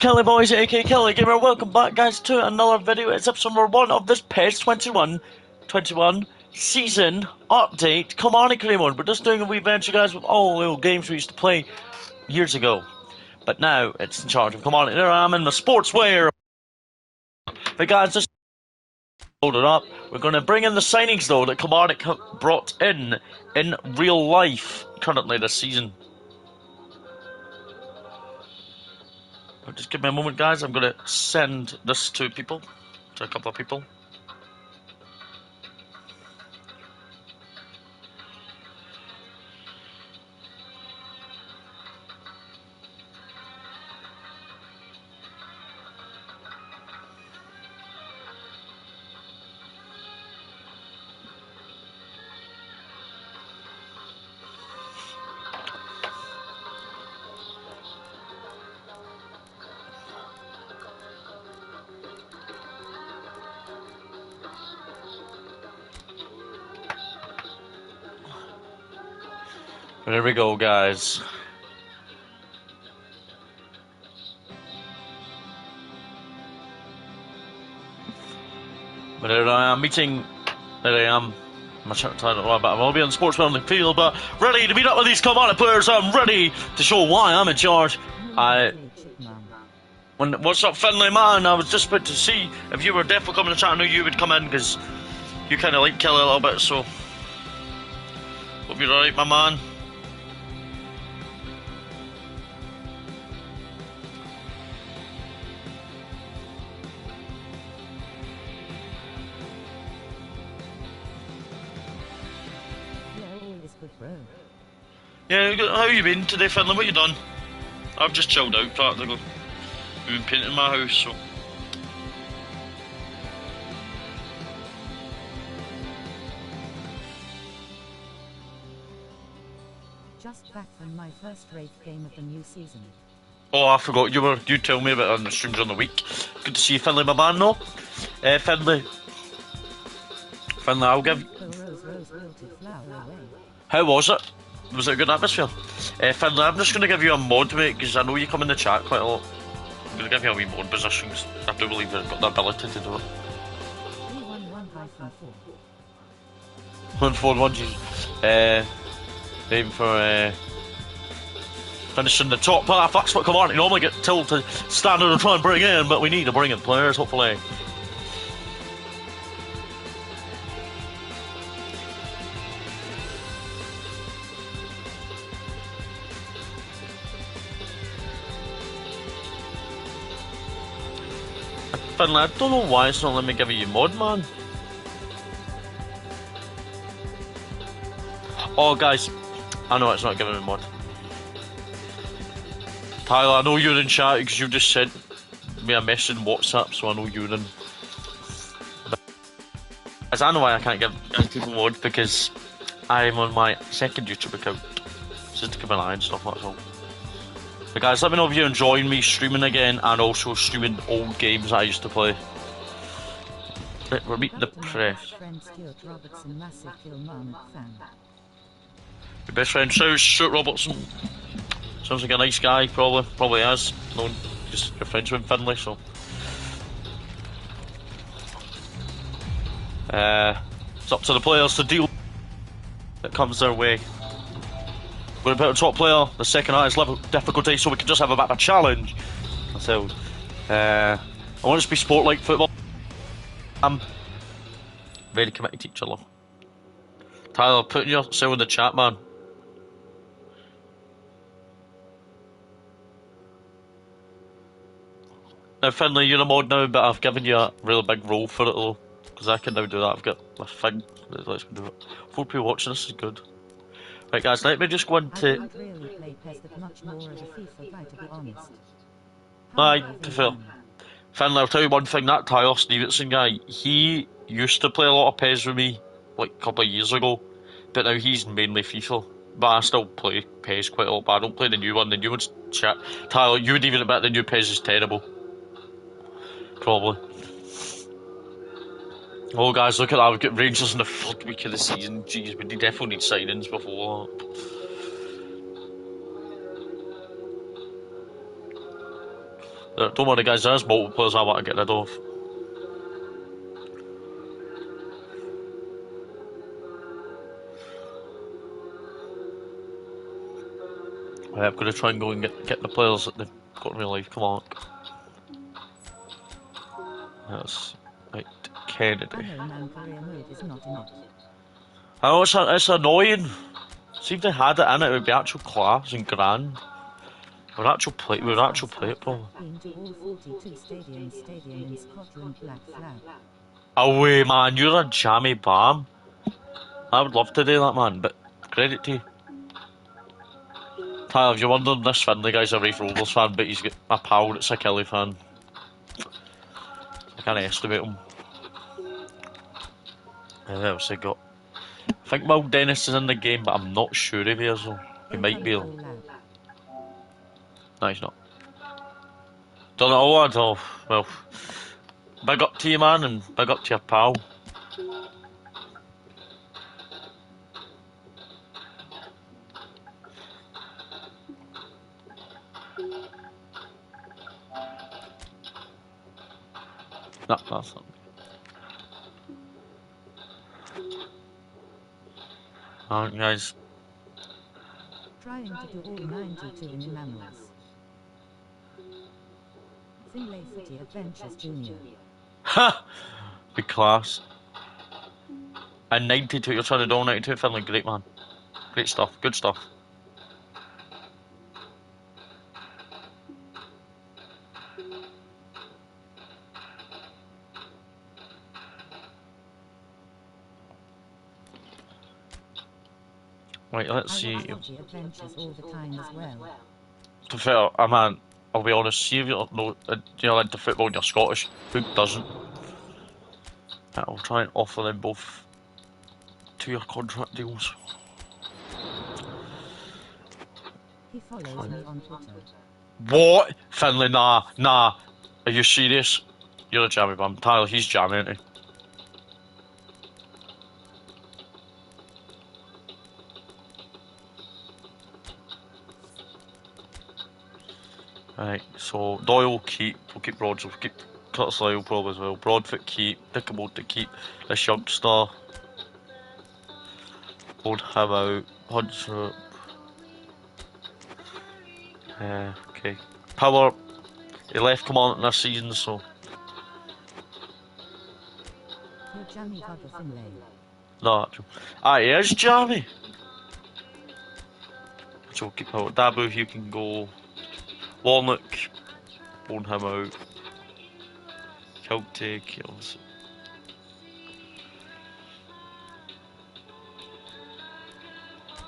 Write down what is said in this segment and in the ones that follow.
Kelly boys, aka Kelly Gamer, welcome back guys to another video. It's episode number 1 of this PES21 season update Kilmarnock mode. We're just doing a wee venture guys with all the old games we used to play years ago. But now it's in charge of Kilmarnock. There I am in the sportswear. But guys, just load it up. We're going to bring in the signings though that Kilmarnock have brought in real life currently this season. Just give me a moment, guys. I'm going to send this to a couple of people. There we go, guys. But there I am meeting. There I am. I'm trying to but I'll be on the sportsman on the field, but ready to meet up with these Kilmarnock players. I'm ready to show why I'm in charge. What's up, Finley man? I was just about to see if you were definitely coming to chat. I knew you would come in because you kind of like Killie a little bit, so hope you're alright, my man. Yeah, how you been today, Finley? What you done? I've just chilled out practically. We've been painting my house, so. Just back from my first Wraith game of the new season. Oh, I forgot you told me about it on the streams on the week. Good to see you, Finley, my man. No, Finley, I'll give. How was it? Was it a good atmosphere? Finley, I'm just going to give you a mod, mate, because I know you come in the chat quite a lot. I'm going to give you a wee mod position, because I do believe you've got the ability to do it. 141, Jesus. Aim for finishing the top half. That's what Kilmarnock normally get told to stand and try and bring in, but we need to bring in players, hopefully. Finley, I don't know why it's not letting me give you mod, man. Oh, guys, I know it's not giving me mod. Tyler, I know you're in chat because you just sent me a message in WhatsApp, so I know you're in. As I know why I can't give people mod, because I'm on my second YouTube account. Just to keep an eye on stuff, that's all. But guys, let me know if you're enjoying me streaming again and also streaming old games I used to play. We're meeting the press. Your best friend Stuart Robertson. Sounds like a nice guy, probably is. Known because you're friends with Finley, so. It's up to the players to deal that comes their way. We're going to put a top player, the second highest level difficulty, so we can just have a bit of a challenge. So, I want it to be sport like football. I'm very committed to each other. Tyler, put yourself in the chat, man. Now, Finley, you're a mod now, but I've given you a really big role for it, though. Because I can now do that. I've got this thing that lets me do it. 4 people watching, this is good. Right, guys, let me just go into. I don't really play PES that much more as a FIFA guy, to be honest. Aye, to fair. Finley, I'll tell you one thing, that Tyler Stevenson guy, he used to play a lot of PES with me, like a couple of years ago, but now he's mainly FIFA. But I still play PES quite a lot, but I don't play the new one. The new one's chat. Tyler, you would even admit the new PES is terrible. Probably. Oh guys, look at that, we've got Rangers in the 3rd week of the season. Jeez, we definitely need signings before that. Don't worry, guys. There's multiple players I want to get rid of. Right, I'm going to try and go and get the players that they've got in real life. Come on. That's right, Kennedy. I know man-career mode is not in it. I know it's annoying. See if they had it in it, it would be actual class and grand. We'd actual play it probably. Been to all 42 stadium in Scotland, Black Flag. Away, man, you're a jammy bam. I would love to do that, man, but credit to you. Tyler, if you're wondering, this Finley guy's a Rafe Rovers fan, but he's got a pal that's a Killie fan. I can't estimate him. What else I got? I think Will Dennis is in the game, but I'm not sure if he is, though. He might be. No, he's not. Done it all, at all. Well, big up to you, man, and big up to your pal. No, that's not. Alright, guys. Trying to do all 92 in enamels. Finlay Footy Adventures Junior. Ha! Big class. And 92, you're trying to do all 92, Finley, great man. Great stuff, good stuff. Right, let's see. Adventures all the time as well. To be fair, I'll be honest, see if you're into football and you're Scottish, who doesn't? I'll try and offer them both 2-year contract deals. He follows me on Twitter. What? Finley, nah. Are you serious? You're a jammy bum. Tyler, he's jammy, isn't he? Right, so Doyle keep, we'll keep Broads, we'll keep Curtis Lyle probably as well. Broadfoot keep, Dickable to keep, this youngster. Hold him out, Hunsrop. Okay. Power, he left Kilmarnock this season, so. You're jammy bugger Finlay. No, actually. He is jammy. So we'll keep out. Dabu, if you can go. Warnock, hold him out. Celtic, kills.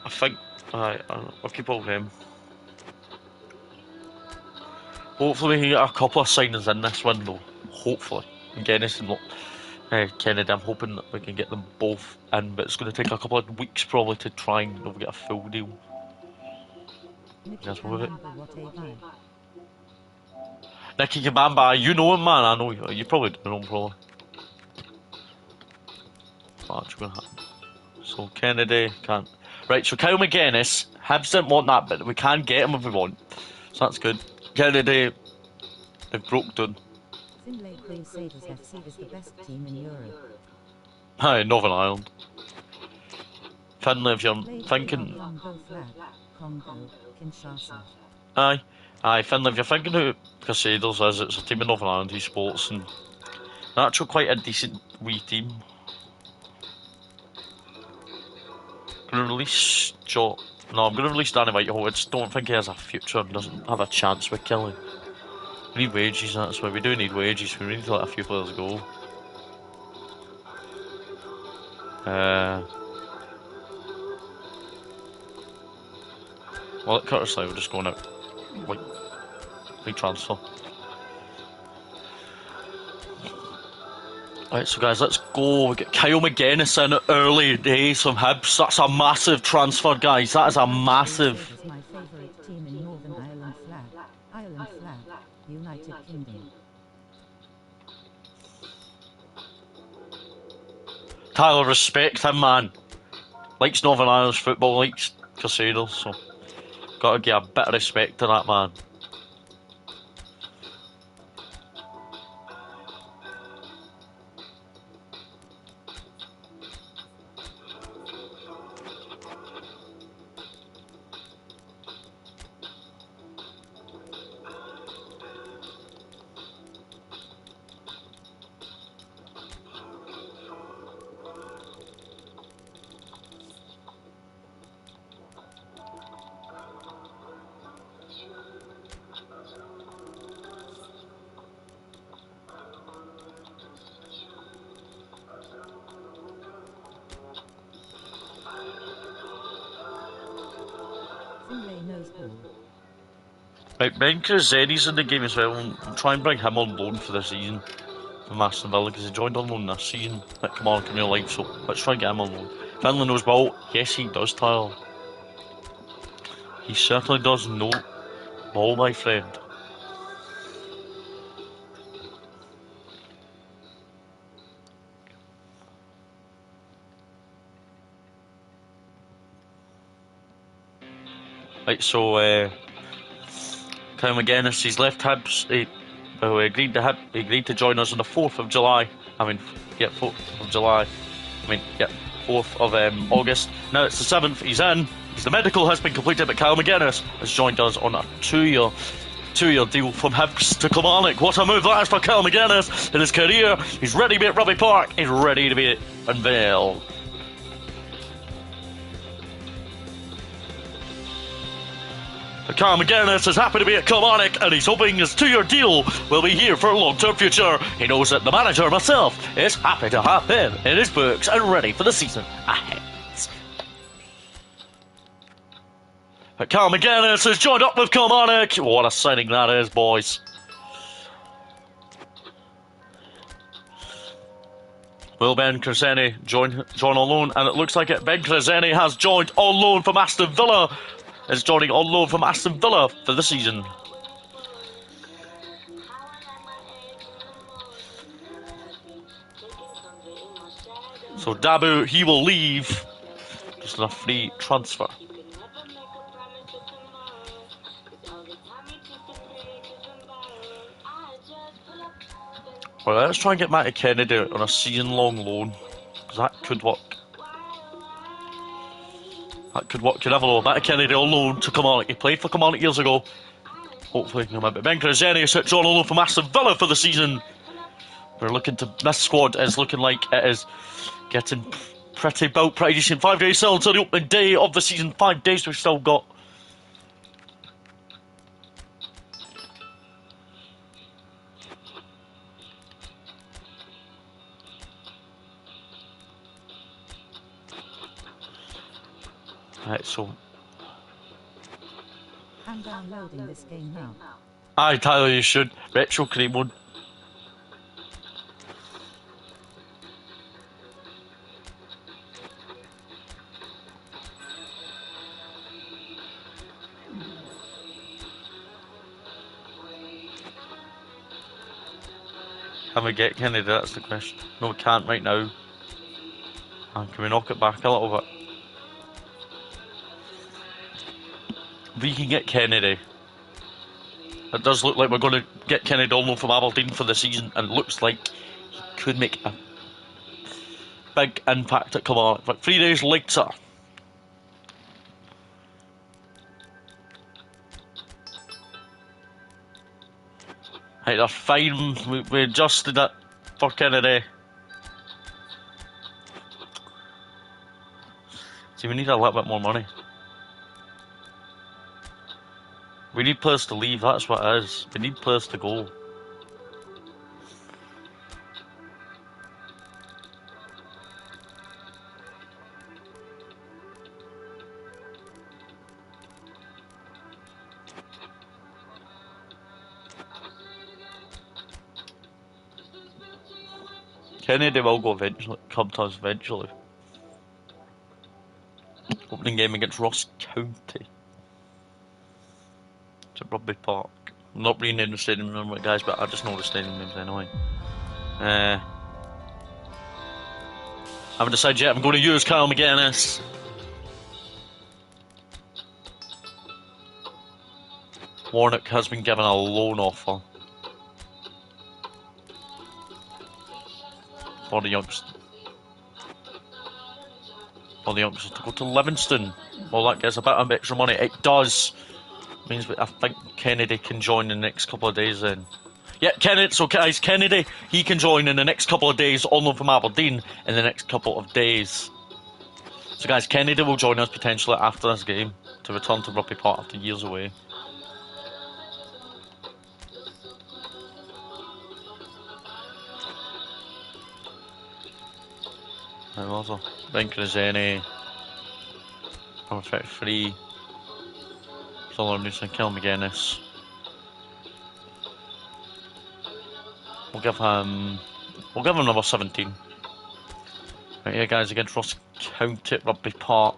I think, I'll keep all of them. Hopefully we can get a couple of signings in this window. Hopefully. Guinness and Kennedy, I'm hoping that we can get them both in, but it's going to take a couple of weeks probably to try and get a full deal. That's what it. Nicky Kabamba, you know him, man. I know you probably don't know him, probably. What's going to happen? So Kennedy can't. Right, so Kyle McGuinness, Hibs didn't want that, but we can get him if we want. So that's good. Kennedy, they've broke down. Finlay Crusaders FC is the best team in Europe. Hi, Northern Ireland. Finlay, if you're thinking. Congo, Kinshasa. Aye, Finlay, if you're thinking who Crusaders is, it's a team in Northern Ireland, esports, and they're actually quite a decent wee team. Gonna release No, I'm gonna release Danny Whitehall. I just don't think he has a future and doesn't have a chance with Killie. We need wages, that's why we do need wages. We need to let a few players go. Well, at Curtis Lyle, we're just going out. Like, big transfer. Right, so guys, let's go. We get Kyle McGuinness in early days from Hibs. That's a massive transfer, guys. That is a massive. My favourite team in Northern Ireland flag, United Kingdom. Tyler, respect him, man. Likes Northern Irish football, likes Crusaders, so gotta give a bit of respect to that man. Right, Ben Krasenny's in the game as well. I'll try and bring him on loan for the season from Aston Villa because he joined on loan this season at Kilmarnock in real life. So let's try and get him on loan. Finlay knows ball. Yes, he does, Tyler. He certainly does know ball, my friend. Right, so Kyle McGuinness, he's left Hibs. He agreed to join us on the 4th of July. 4th of July. 4th of August. Now it's the 7th. He's in. The medical has been completed, but Kyle McGuinness has joined us on a two-year deal from Hibs to Kilmarnock. What a move that is for Kyle McGuinness in his career. He's ready to be at Rugby Park. He's ready to be unveiled. Kyle McGuinness is happy to be at Kilmarnock and he's hoping his 2-year deal will be here for a long-term future. He knows that the manager himself is happy to have him in his books and ready for the season ahead. Kyle McGuinness has joined up with Kilmarnock. What a signing that is, boys. Will Ben Krasenny join on loan? And it looks like it. Ben Krasenny has joined on loan from Aston Villa. Is joining on loan from Aston Villa for the season. So Dabu, he will leave just on a free transfer. Well, let's try and get Matty Kennedy on a season-long loan, because that could work. Could have a loan. Matty Kennedy on loan to Kilmarnock. He played for Kilmarnock years ago. Hopefully he can come out. But Ben Krasenny is on loan from Aston Villa for the season. We're looking to... This squad is looking like it is getting pretty built pretty decent. 5 days still until the opening day of the season. 5 days we've still got. Right, so... I'm downloading this game now. Aye, Tyler, you should. Retro create mode. Can we get Kennedy? That's the question. No, we can't right now. And can we knock it back a little bit? We can get Kennedy. It does look like we're going to get Kennedy on loan from Aberdeen for the season, and it looks like he could make a big impact at Kilmarnock. But 3 days later, right, they're fine. We adjusted it for Kennedy. See, we need a little bit more money. We need players to leave, that's what it is. We need players to go. Kennedy will go eventually, come to us eventually. Opening game against Ross County. At Rugby Park. I'm not reading the stadium number, guys, but I just know the stadium names anyway. I haven't decided yet. I'm going to use Kyle McGuinness. Warnock has been given a loan offer for the youngsters. To go to Livingston. Well, that gets a bit of extra money. It does. Means I think Kennedy can join in the next couple of days then. Yeah, Kennedy, so guys, Kennedy, he can join in the next couple of days, on loan from Aberdeen in the next couple of days. So guys, Kennedy will join us potentially after this game to return to Rugby Park after years away. Right, also, Ben Krasenny, number 33. Killie McGuinness. We'll give him number 17. Right here, guys, against Ross County at Rugby Park.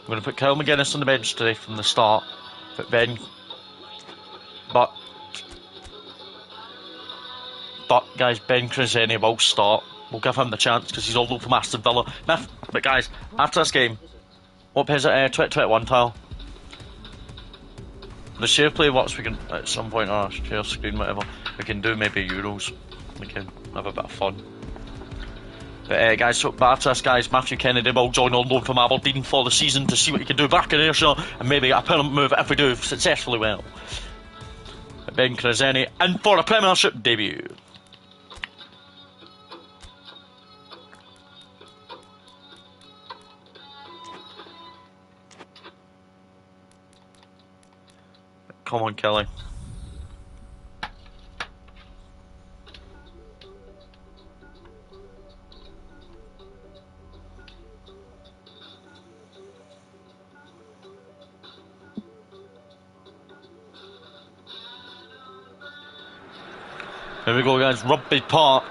I'm going to put Kyle McGuinness on the bench today from the start. But guys, Ben Creseni will start. We'll give him the chance because he's all over from Aston Villa. But guys, after this game, what is it? 2021 tile. The share play works. We can at some point on our share screen, whatever. We can do maybe Euros. We can have a bit of fun. But guys, so after this, guys, Matthew Kennedy will join on loan from Aberdeen for the season to see what he can do back in Ayrshire and maybe get a permanent move if we do successfully well. Ben Creseni in for a Premiership debut. Come on, Killie. Here we go, guys. Rugby Park.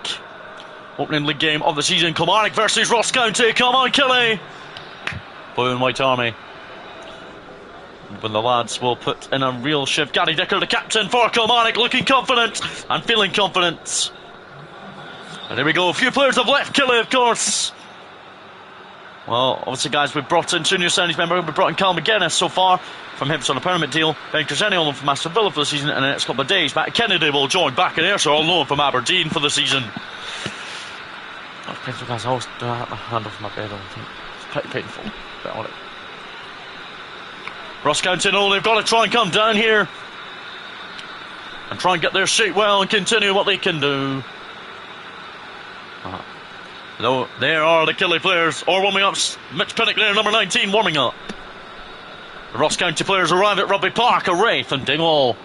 Opening league game of the season. Kilmarnock versus Ross County. Come on, Killie. Blue and White Army. When the lads will put in a real shift. Gary Dicker, the captain for Kilmarnock, looking confident and feeling confident. And here we go. A few players have left Killie, of course. Well, obviously, guys, we've brought in 2 new signings member. We've brought in Cal McGuinness so far from Hibs on a permanent deal. Ben Creseni on loan from Aston Villa for the season. And in the next couple of days, Matt Kennedy will join back in Ayrshire on loan from Aberdeen for the season. Oh, painful, guys. I always do that. My hand off my bed. It's pretty painful. Bit on it. Ross County know they've got to try and come down here and try and get their seat well and continue what they can do. No, there are the Killie players, all warming up. Mitch Pinnock there, number 19, warming up. The Ross County players arrive at Rugby Park, a Wraith and Dingwall.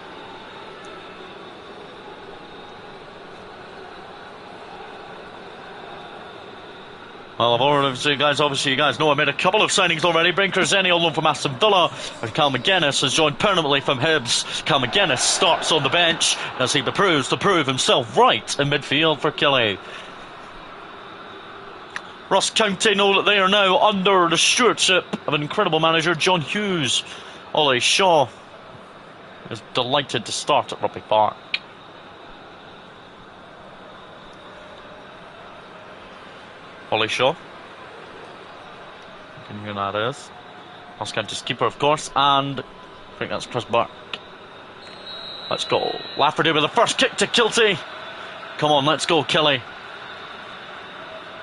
Well, I've already, so obviously you guys know I made a couple of signings already. Ben Creseni on loan from Aston Villa, and Cal McGuinness has joined permanently from Hibs. Cal McGuinness starts on the bench as he proves to prove himself right in midfield for Killie. Ross County know that they are now under the stewardship of an incredible manager, John Hughes. Ollie Shaw is delighted to start at Rugby Park. Ollie Shaw. You know who that is. Ross County's keeper, of course, and I think that's Chris Burke. Let's go. Lafferty with the first kick to Kiltie. Come on, let's go, Killie.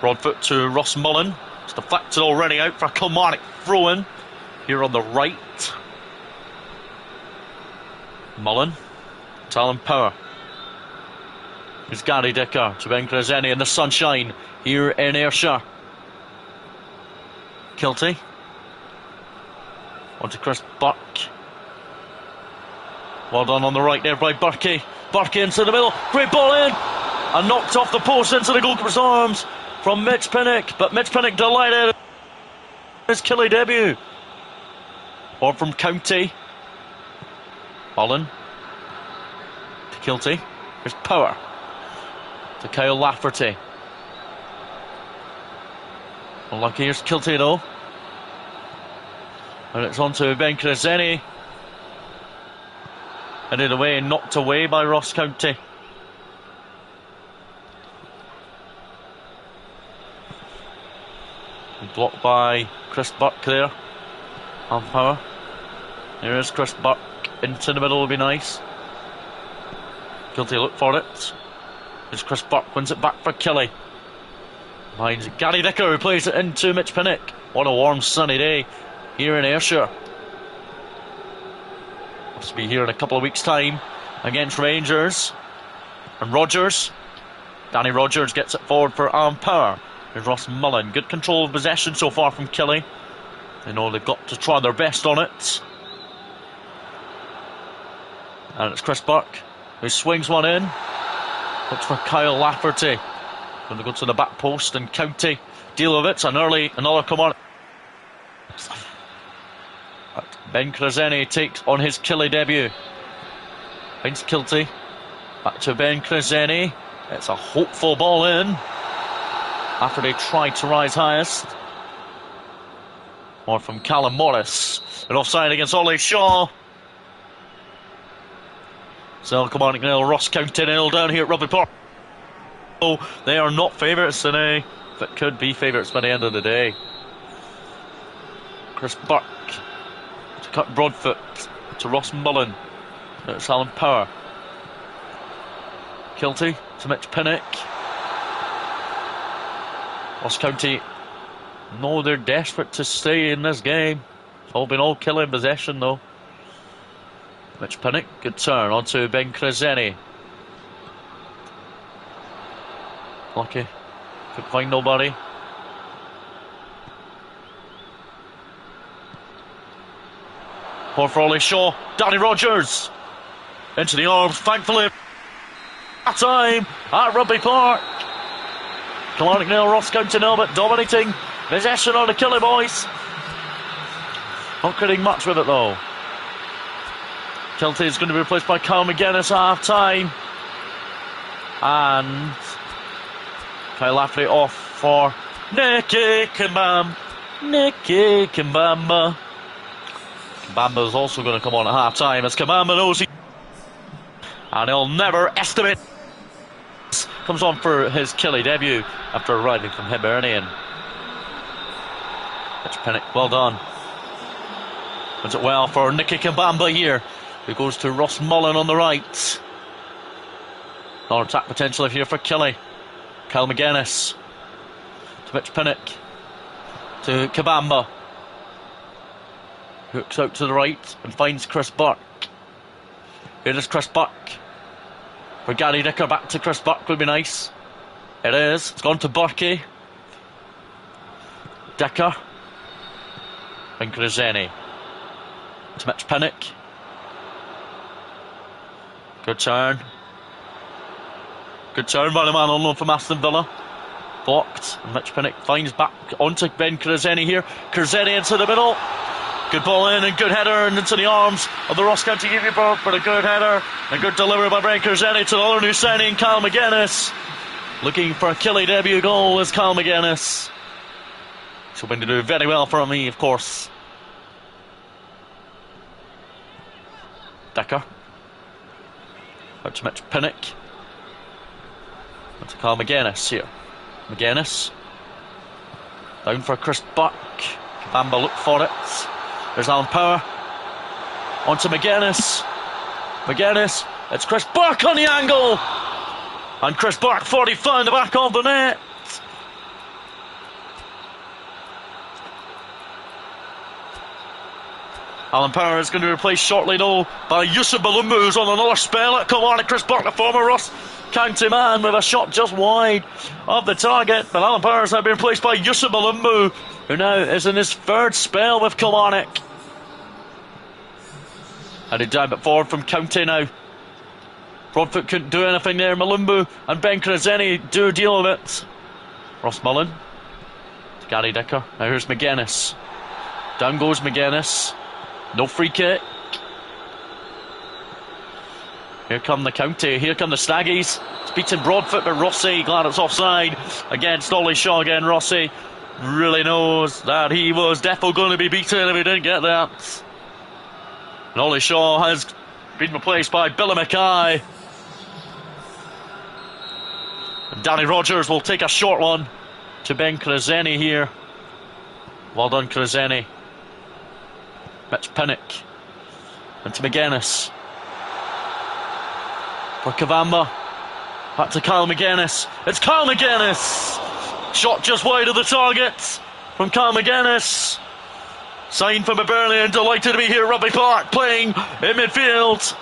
Broadfoot to Ross Mullen. It's deflected already out for Kilmarnock throw-in. Here on the right. Mullen. Talon Power. Here's Gary Dicker to Ben Creseni in the sunshine here in Ayrshire. Kiltie. On to Chris Burke. Well done on the right there by Burkey. Burkey into the middle. Great ball in. And knocked off the post into the goalkeeper's arms from Mitch Pinnock. But Mitch Pinnock delighted his Killie debut. Or from County. Mullen. To Kiltie. Here's Power. To Kyle Lafferty. Unlucky, here's Kiltie though. And it's on to Ben Creseni. Headed away and knocked away by Ross County. And blocked by Chris Burke there. On Power. Here is Chris Burke. Into the middle would be nice. Kiltie look for it. Here's Chris Burke, wins it back for Killie. Finds Gary Dicker, who plays it into Mitch Pinnock. What a warm sunny day here in Ayrshire. Must be here in a couple of weeks' time against Rangers. And Rodgers. Danny Rodgers gets it forward for Alan Power. There's Ross Mullen. Good control of possession so far from Killie. They know they've got to try their best on it. And it's Chris Burke who swings one in. Looks for Kyle Lafferty. Going to go to the back post and County deal with it. Another Kilmarnock. Ben Creseni takes on his Killie debut. Finds Kilty. Back to Ben Creseni. It's a hopeful ball in. After they tried to rise highest. More from Callum Morris. An offside against Ollie Shaw. So Kilmarnock nil, Ross County nil down here at Rugby Park. Oh, they are not favourites today, but could be favourites by the end of the day. Chris Burke to cut Broadfoot to Ross Mullen. It's Alan Power. Kilty to Mitch Pinnock. Ross County, no, they're desperate to stay in this game. It's all been all Killie in possession though. Mitch Pinnock, good turn onto Ben Creseni. Lucky, could find nobody. Poor for Ollie Shaw. Danny Rodgers into the arms, thankfully. At time at Rugby Park. Kilmarnock nil, Ross County nil, but dominating possession on the Killie boys. Not getting much with it though. Kilty is going to be replaced by Kyle McGuinness at half time. And Kyle Lafferty off for Nicky Kimbamba. Nicky Kimbamba. Kimbamba is also going to come on at half time as Kimbamba knows he. And he'll never estimate. Comes on for his Killie debut after arriving from Hibernian. Mitch Pinnock, well done. Does it well for Nicky Kimbamba here. Who goes to Ross Mullen on the right. Another attack potential here for Killie. Kyle McGuinness to Mitch Pinnock to Kabamba. Hooks out to the right and finds Chris Burke. Here is Chris Burke. For Gary Dicker, back to Chris Burke would be nice. It is. It's gone to Burkey. Dicker. And Creseni. To Mitch Pinnock. Good turn. Good turn by the man on loan from Aston Villa. Blocked. And Mitch Pinnock finds back onto Ben Creseni here. Creseni into the middle. Good ball in and good header and into the arms of the Ross County keeper for a good header. A good delivery by Ben Creseni to the other new signing, Kyle McGuinness. Looking for a Killie debut goal is Kyle McGuinness. He's hoping to do very well for me, of course. Dicker. Out to Mitch Pinnock. To Kyle McGuinness here. McGuinness. Down for Chris Burke. Kabamba look for it. There's Alan Power. On to McGuinness. McGuinness. It's Chris Burke on the angle. And Chris Burke 45 in the back of the net. Alan Power is going to be replaced shortly though by Yusuf Balumbu, who's on another spell at Kilmarnock. Chris Burke, the former Ross County man, with a shot just wide of the target. But Alan Power has now been replaced by Yusuf Balumbu, who now is in his third spell with Kilmarnock. And he down but forward from County now. Broadfoot couldn't do anything there. Malumbu and Ben Creseni do deal with it. Ross Mullen to Gary Dicker. Now here's McGuinness. Down goes McGuinness. No free kick. Here come the County. Here come the Staggies. It's beaten Broadfoot by Rossi. Glad it's offside against Ollie Shaw again. Rossi really knows that he was definitely going to be beaten if he didn't get that. And Ollie Shaw has been replaced by Billy Mackay. And Danny Rodgers will take a short one to Ben Creseni here. Well done, Creseni. Mitch Pinnock. And to McGuinness. For Kavamba. Back to Kyle McGuinness. It's Kyle McGuinness! Shot just wide of the target. from Kyle McGuinness. Signed from Hibernian, delighted to be here at Rugby Park, playing in midfield.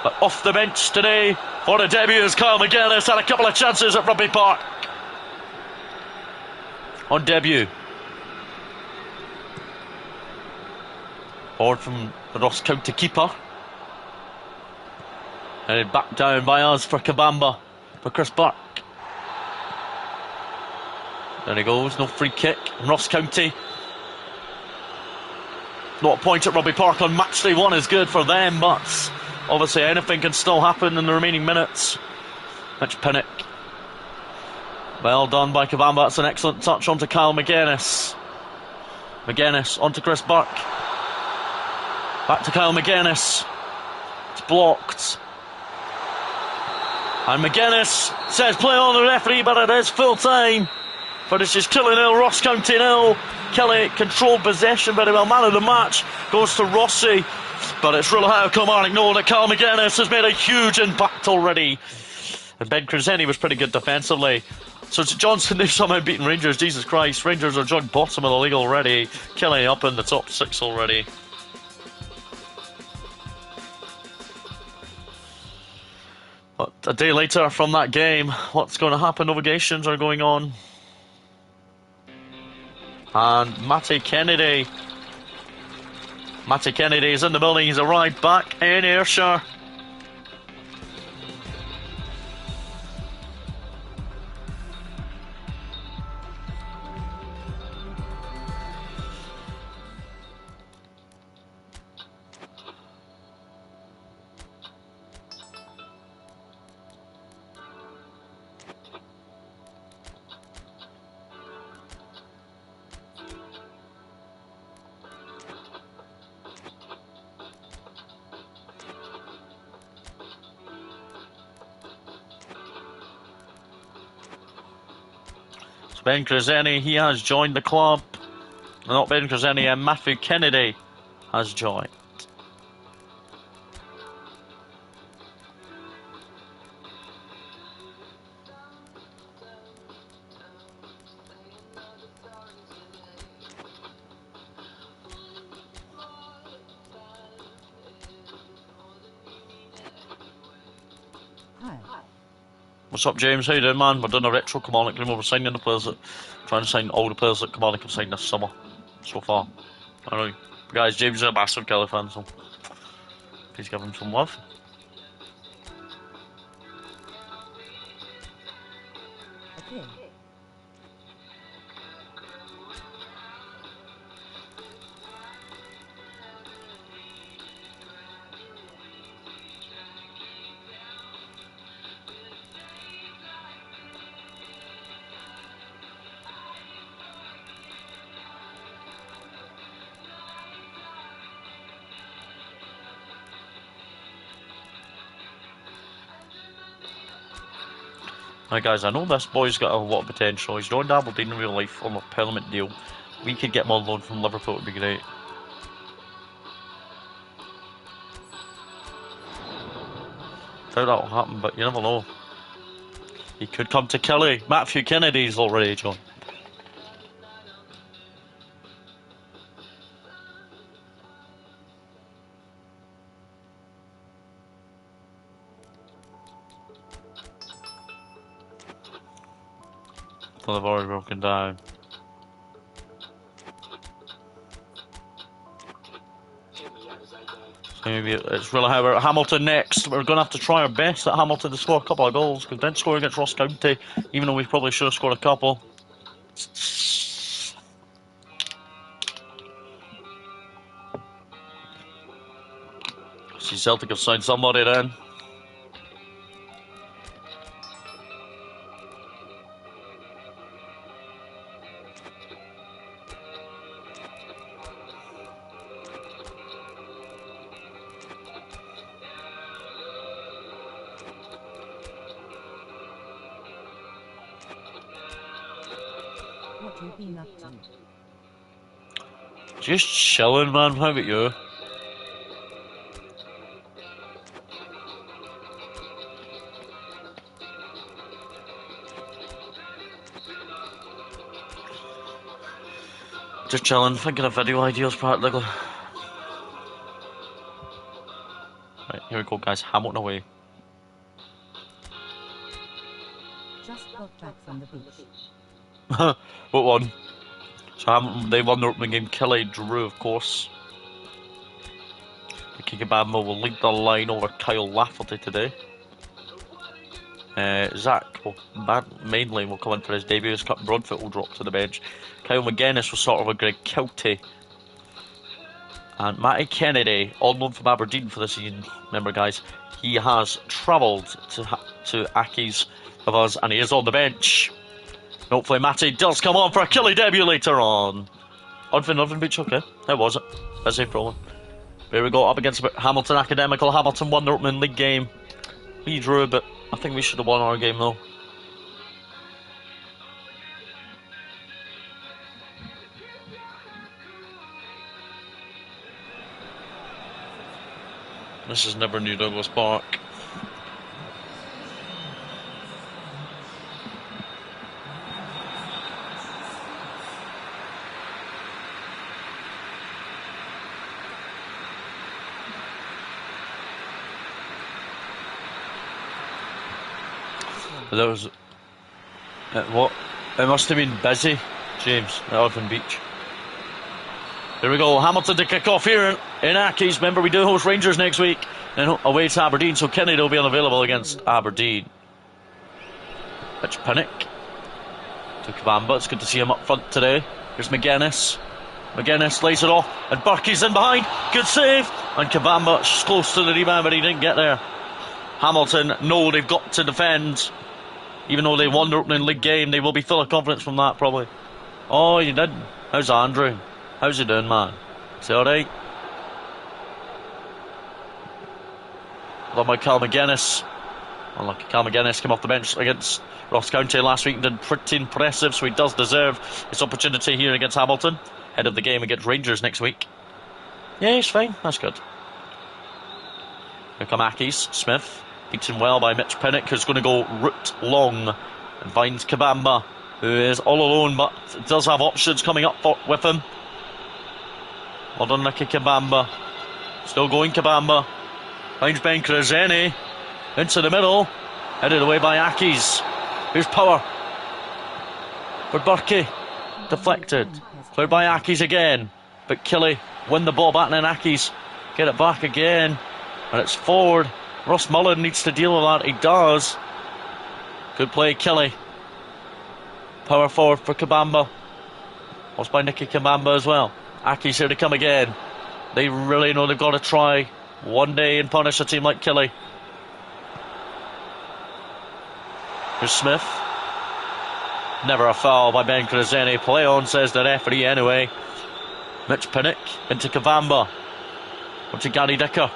But off the bench today for the debut is Kyle McGuinness. Had a couple of chances at Rugby Park on debut. Forward from the Ross County keeper. Headed back down by us for Kabamba, for Chris Burke. There he goes, no free kick. Ross County. Not a point at Rugby Park on match day 1 is good for them, but obviously anything can still happen in the remaining minutes. Mitch Pinnock. Well done by Kabamba, that's an excellent touch onto Kyle McGuinness. McGuinness onto Chris Burke. Back to Kyle McGuinness. It's blocked. And McGuinness says play on the referee, but it is full time. For this is Killie 0, Ross County 0. Killie controlled possession very well. Man of the match goes to Rossi. But it's really how Kilmarnock know that Kyle McGuinness has made a huge impact already. And Ben Crescenny was pretty good defensively. So it's Johnson, they've somehow beaten Rangers. Jesus Christ, Rangers are joint bottom of the league already. Killie up in the top 6 already. But a day later from that game, what's going to happen? Obligations are going on. And Matty Kennedy is in the building. He's arrived back in Ayrshire. Ben Crescenny, he has joined the club. Not Ben Crescenny, Matthew Kennedy has joined. Hi. What's up, James? How you doing, man? We're doing a retro Kilmarnock game. We're signing the players that, trying to sign all the players that Kilmarnock have signed this summer so far. I know, guys. James is a massive Killie fan, so please give him some love. Okay. Now, guys, I know this boy's got a lot of potential. He's joined Aberdeen in real life on a permanent deal. We could get him on loan from Liverpool, it would be great. Doubt that'll happen, but you never know. He could come to Killie. Matthew Kennedy's already joined. So they've already broken down. So maybe it's really how we're at Hamilton next. We're going to have to try our best at Hamilton to score a couple of goals, because didn't score against Ross County, even though we probably should have scored a couple. See, Celtic have signed somebody then. What you been up to? Just chilling, man. How about you? Just chilling, thinking of video ideas practically. Right, here we go, guys. Hamilton away. Just got back from the beach. What one? So Hamilton, they won the opening game. Killie drew, of course. The Kikabamba will lead the line over Kyle Lafferty today. Zach mainly will come in for his debut as Captain Broadfoot will drop to the bench. Kyle McGuinness was sort of a Greg Kelty. And Matty Kennedy, on loan from Aberdeen for the season. Remember, guys, he has travelled to Aki's of us, and he is on the bench. Hopefully Matty does come on for a Killie debut later on. Unfin Beach, okay. How was it? Busy probably. Here we go, up against Hamilton Academical. Hamilton won the opening league game. We drew, but I think we should have won our game though. This is never New Douglas Park. There was what? It must have been busy, James, at Orphan Beach. Here we go, Hamilton to kick off here in Accies. Remember, we do host Rangers next week and away to Aberdeen, so Kennedy will be unavailable against Aberdeen. Mitch Pinnock to Kabamba. It's good to see him up front today. Here's McGuinness. McGuinness lays it off, and Burkey's in behind. Good save, and Kabamba's close to the rebound, but he didn't get there. Hamilton know they've got to defend. Even though they won the opening league game, they will be full of confidence from that, probably. Oh, you didn't. How's Andrew? How's he doing, man? Is he alright? Love my Cal McGuinness. Unlucky Cal McGuinness came off the bench against Ross County last week and did pretty impressive, so he does deserve his opportunity here against Hamilton. Head of the game against Rangers next week. Yeah, he's fine. That's good. Here come Accies. Smith. Beaten well by Mitch Pinnock, who's going to go route long and finds Kabamba, who is all alone but does have options coming up with him. Well done, Nicky Kabamba. Still going, Kabamba. Finds Ben Kraseni into the middle. Headed away by Accies. Here's power for Burkey. Deflected. Cleared by Accies again. But Killie win the ball back, and then Accies get it back again. And it's forward. Ross Mullen needs to deal with that. He does. Good play, Killie. Power forward for Kabamba. Lost by Nicky Kabamba as well. Aki's here to come again. They really know they've got to try one day and punish a team like Killie. Here's Smith. Never a foul by Ben Kraseni. Play on, says the referee anyway. Mitch Pinnock into Kabamba. Up to Gary Dicker.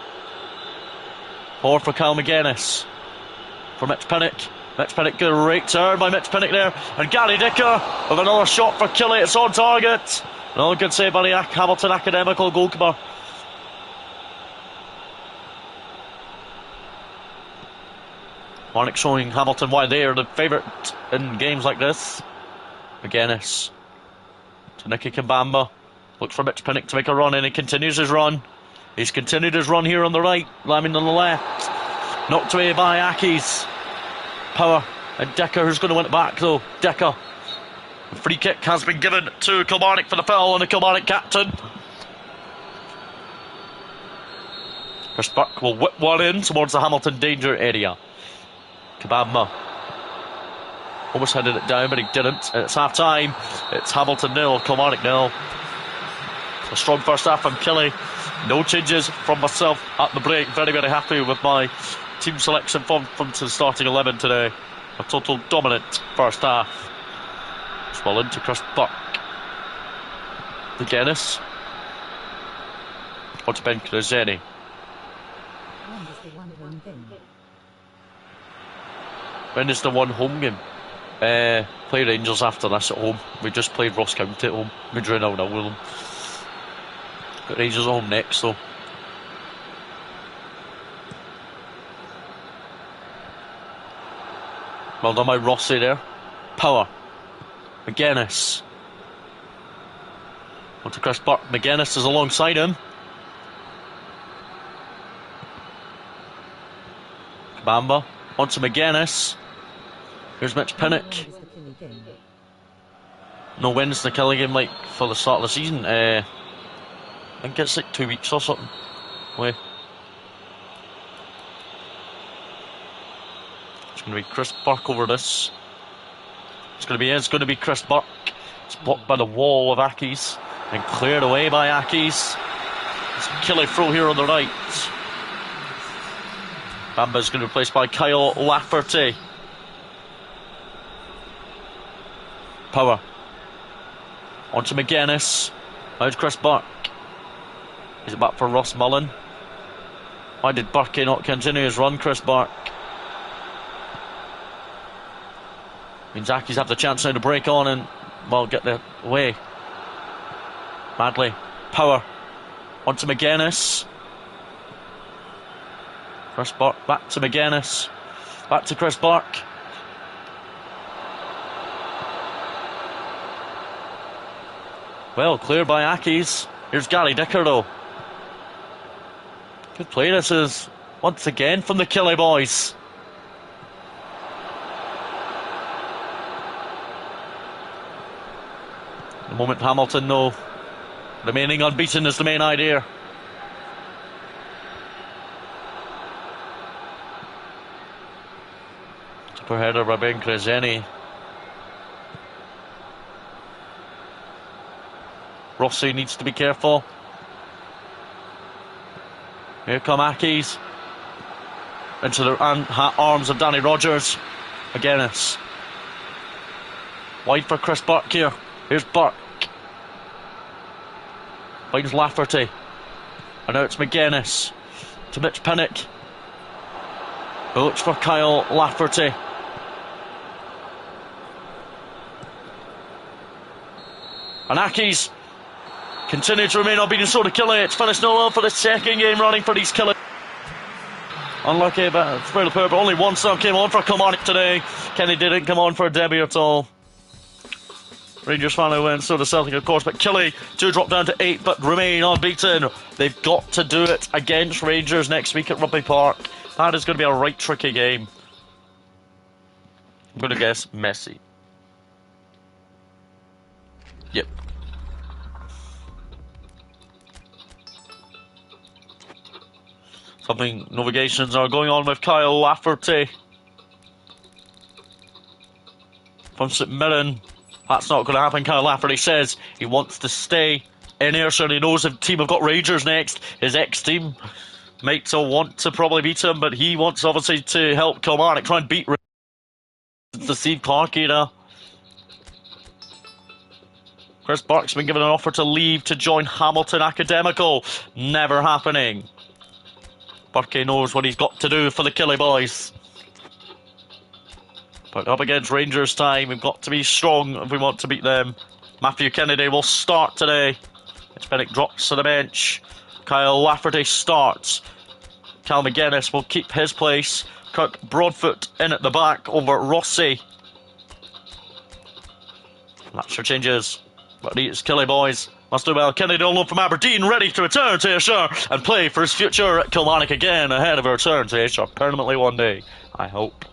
Forward for Kyle McGuinness. For Mitch Pinnock. Mitch Pinnock, great turn by Mitch Pinnock there. And Gary Dicker with another shot for Killie. It's on target. Another good save by the Hamilton Academical goalkeeper. Marnick showing Hamilton why they are the favourite in games like this. McGuinness to Nicky Kabamba. Looks for Mitch Pinnock to make a run, and he continues his run. He's continued his run here on the right, Laming on the left. Knocked away by Accies. Power and Decker, who's going to win it back though. Decker. The free kick has been given to Kilmarnock for the foul on the Kilmarnock captain. Chris Burke will whip one in towards the Hamilton danger area. Kabamba almost headed it down, but he didn't. It's half time. It's Hamilton 0, Kilmarnock 0. A strong first half from Killie. No changes from myself at the break. Very, very happy with my team selection from the starting 11 today. A total dominant first half. Well into Chris Burke. McGuinness. On to Ben Kraseni. When is the one home game? Play Rangers after this at home. We just played Ross County at home. We drew 0-0 with them. Got Rangers at home next though. Well done by Rossi there. Power. McGuinness. On to Chris Burke. McGuinness is alongside him. Bamba. On to McGuinness. Here's Mitch Pinnock. No wins in the Killie game like for the start of the season. I think it's like 2 weeks or something. Wait. It's going to be Chris Burke over this. It's going to be Chris Burke. It's blocked by the wall of Aki's and cleared away by Aki's. It's a Killie throw here on the right. Bamba's going to be replaced by Kyle Lafferty. Power. On to McGuinness. How's Chris Burke? Is it back for Ross Mullen? Why did Burke not continue his run, Chris Burke? Means Aki's have the chance now to break on and, well, get the way. Madley. Power. On to McGuinness. Chris Burke. Back to McGuinness. Back to Chris Burke. Well, cleared by Aki's. Here's Gary Dicker though. Good play this is, once again, from the Killie boys. The moment Hamilton know, remaining unbeaten is the main idea. Super header by Ben Creseni. Rossi needs to be careful. Here come Aki's. Into the arms of Danny Rogers. McGuinness. Wide for Chris Burke here. Here's Burke. Finds Lafferty. And now it's McGuinness. To Mitch Pinnock. Looks for Kyle Lafferty. And Aki's continue to remain unbeaten, so to Killie. It's finished 0-0 for the second game running for these Killie. Unlucky about the player, but only one sub came on for Kilmarnock today. Kenny didn't come on for a debut at all. Rangers finally win, so the Celtic of course, but Killie do drop down to 8 but remain unbeaten. They've got to do it against Rangers next week at Rugby Park. That is going to be a right tricky game. I'm going to guess Messi. Yep. Something navigations are going on with Kyle Lafferty from St Mirren. That's not going to happen. Kyle Lafferty says he wants to stay in Ayrshire. He knows the team have got Rangers next. His ex-team might want to probably beat him, but he wants obviously to help Kilmarnock try and beat the Steve Clarke era. Chris Burke's been given an offer to leave to join Hamilton Academical. Never happening. Burke knows what he's got to do for the Killie boys. But up against Rangers time, we've got to be strong if we want to beat them. Matthew Kennedy will start today. Pinnock drops to the bench. Kyle Lafferty starts. Cal McGuinness will keep his place. Kirk Broadfoot in at the back over Rossi. That's your changes. But it's Killie boys. Must do well. Kennedy on loan from Aberdeen, ready to return to Ayrshire and play for his future at Kilmarnock again, ahead of a return to Ayrshire permanently one day, I hope.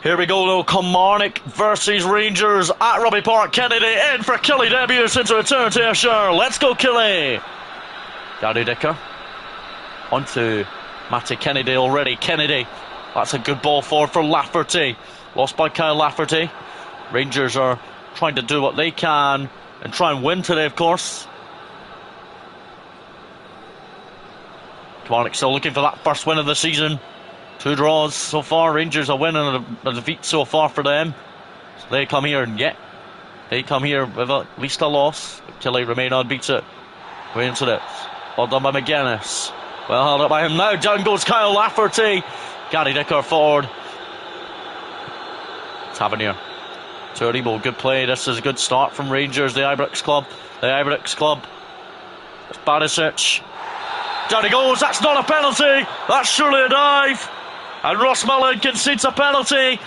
Here we go though, Kilmarnock versus Rangers at Rugby Park. Kennedy in for Killie debut since a return to Ayrshire. Let's go Killie! Gary Dicker. On to Matty Kennedy already. Kennedy. That's a good ball forward for Lafferty. Lost by Kyle Lafferty. Rangers are trying to do what they can and try and win today, of course. Kilmarnock still looking for that first win of the season. 2 draws so far. Rangers a win and a defeat so far for them. So they come here and they come here with at least a loss. Killie remain unbeaten. Way into it. Well done by McGuinness. Well held up by him now. Down goes Kyle Lafferty. Gary Dicker forward. Tavernier. Turimo, good play. This is a good start from Rangers. The Ibrox Club. It's Barisic. Down he goes. That's not a penalty. That's surely a dive. And Ross Mullen concedes a penalty.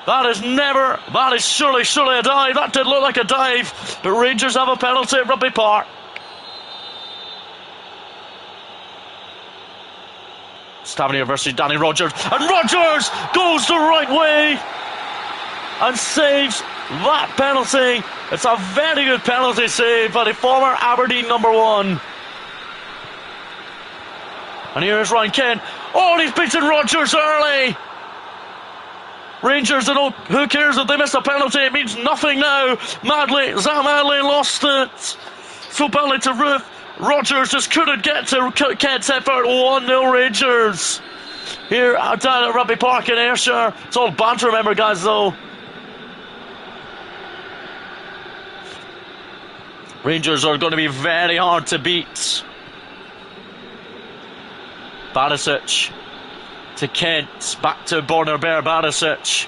That is surely a dive. That did look like a dive. But Rangers have a penalty at Rugby Park. Tavernier versus Danny Rogers. And Rogers goes the right way and saves that penalty. It's a very good penalty save by the former Aberdeen #1. And here's Ryan Kent. Oh, and he's beaten Rogers early. Rangers, who cares if they miss a penalty? It means nothing now. Zach Madley lost it. So badly to Ruth. Rogers just couldn't get to Kent's effort. 1-0 Rangers. Here down at Rugby Park in Ayrshire. It's all banter, remember, guys, though. Rangers are going to be very hard to beat. Barisic to Kent, back to Borner Bear Barisic.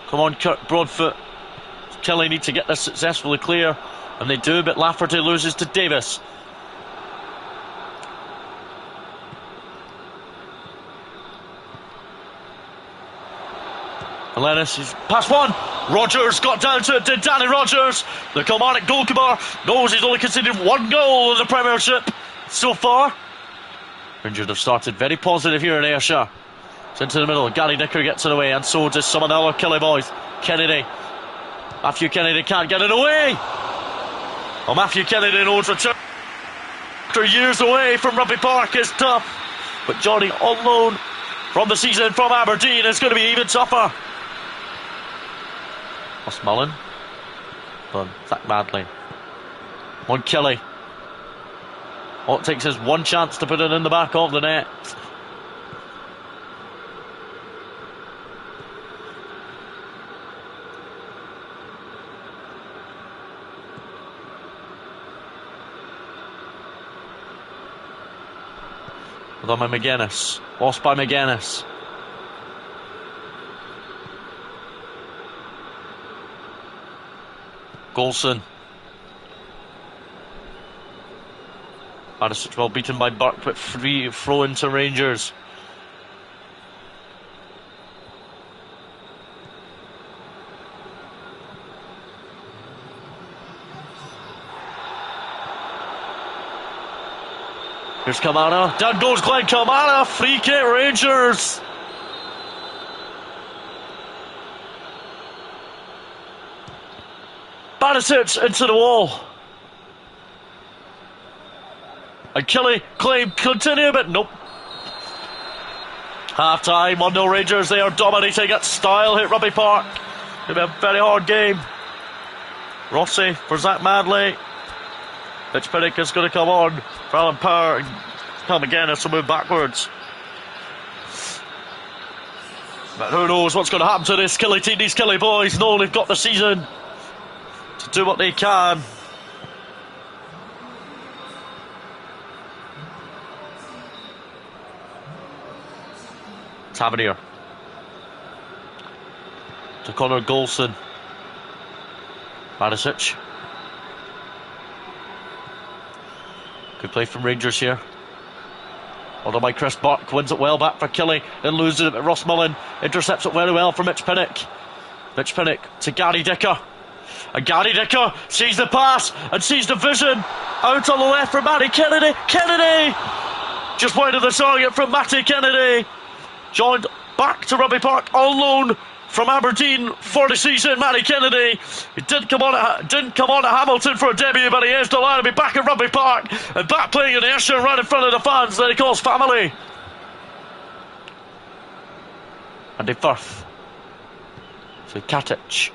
Come on, Kirk Broadfoot. Killie need to get this successfully clear, and they do, but Lafferty loses to Davis. Lennis, he's past one. Rogers got down to it, did Danny Rogers. The Kilmarnock goalkeeper knows he's only conceded 1 goal in the Premiership so far. Rangers have started very positive here in Ayrshire. It's into the middle. Gary Dicker gets it away, and so does some of the other Killie boys. Kennedy. Matthew Kennedy can't get it away. Well, Matthew Kennedy knows return after years away from Rugby Park is tough. But Johnny on loan from the season from Aberdeen is going to be even tougher. Ross Mullen. Done. Zach Madley. On Killie. All it takes is one chance to put it in the back of the net. Done by McGuinness. Lost by McGuinness. Golson. Barisic well beaten by Burke, but free throw into Rangers. Here's Kilmarnock. Down goes Glenn Kilmarnock. Free kick Rangers. Barisic into the wall. And Killie claim continue, but nope. Half time, 1-0 Rangers. They are dominating at style at Rugby Park. It'll be a very hard game. Rossi for Zach Madley. Mitch Pinnock is going to come on for Alan Power, and Cal McGuinness will move backwards. But who knows what's going to happen to this Killie team. These Killie boys know they've got the season to do what they can. Tavernier to Connor Golson. Barisic. Good play from Rangers here. Ordered by Chris Burke, wins it well back for Killie, then loses it, but Ross Mullen intercepts it very well for Mitch Pinnock. Mitch Pinnock to Gary Dicker. And Gary Dicker sees the pass and sees the vision. Out on the left for Matty Kennedy. Kennedy! Just wide of the target from Matty Kennedy. Joined back to Rugby Park on loan from Aberdeen for the season. Matty Kennedy. He didn't come on to Hamilton for a debut, but he is delighted to be back at Rugby Park and back playing in Ayrshire right in front of the fans that he calls family. Andy Firth to Katic.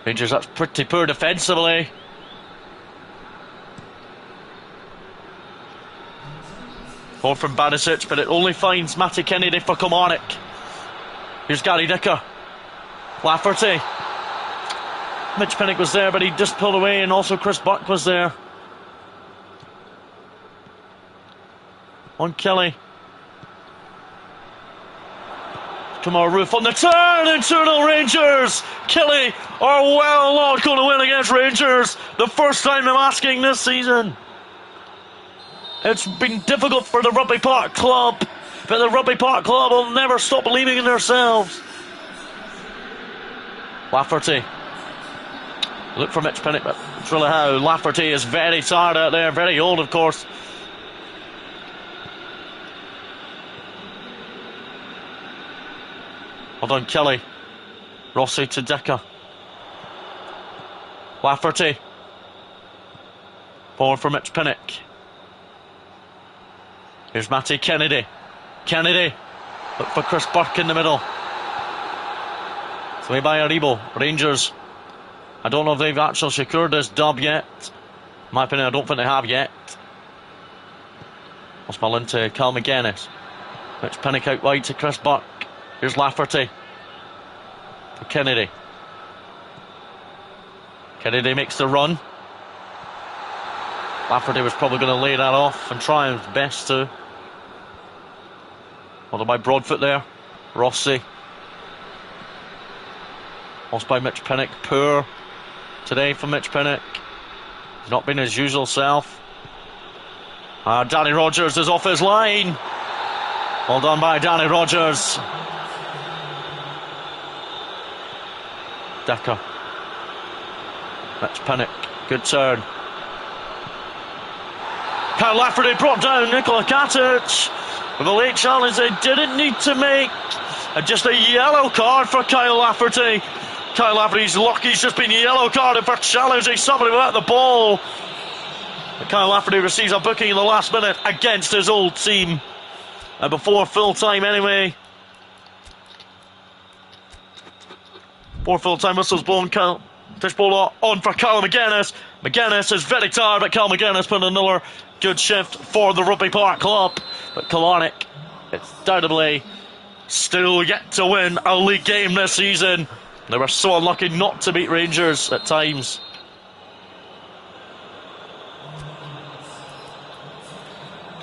Rangers, that's pretty poor defensively. Ball from Barisic, but it only finds Matty Kennedy for Kilmarnock. Here's Gary Dicker. Lafferty. Mitch Pinnock was there, but he just pulled away, and also Chris Buck was there. On Killie. Come on, Roof on the turn, internal Rangers. Killie are well not going to win against Rangers. The first time I'm asking this season. It's been difficult for the Rugby Park Club, but the Rugby Park Club will never stop believing in themselves. Lafferty. Look for Mitch Pinnock, but it's really how. Lafferty is very tired out there, very old, of course. Hold on, Killie. Rossi to Dicker. Lafferty. Forward for Mitch Pinnock. Here's Matty Kennedy. Kennedy. Look for Chris Burke in the middle. It's away by Aribo. Rangers. I don't know if they've actually secured this dub yet. In my opinion, I don't think they have yet. Osmal into Cal McGuinness. Mitch Pinnock out wide to Chris Burke. Here's Lafferty. For Kennedy. Kennedy makes the run. Lafferty was probably going to lay that off and try his best to. Followed by Broadfoot there. Rossi. Lost by Mitch Pinnock. Poor today for Mitch Pinnock. He's not been his usual self. Danny Rogers is off his line. Well done by Danny Rogers. Decker. Mitch Pinnock. Good turn. Kyle Lafferty brought down Nikola Katic with a late challenge they didn't need to make. And just a yellow card for Kyle Lafferty. Kyle Lafferty's lucky he's just been yellow carded for challenging somebody without the ball. But Kyle Lafferty receives a booking in the last minute against his old team. And before full time anyway. Before full time whistles blown, Fishbowl on for Carl McGuinness. McGuinness is very tired, but Carl McGuinness put another good shift for the Rugby Park Club. But Kilmarnock, it's doubtably still yet to win a league game this season. They were so unlucky not to beat Rangers at times.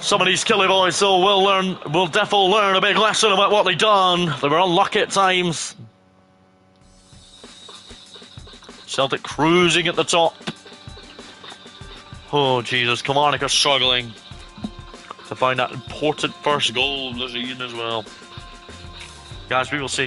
Some of these Killie boys so will definitely learn a big lesson about what they've done. They were unlucky at times. Celtic cruising at the top. Oh Jesus, Kilmarnock are struggling to find that important first goal of the season as well. Guys, we will see, guys.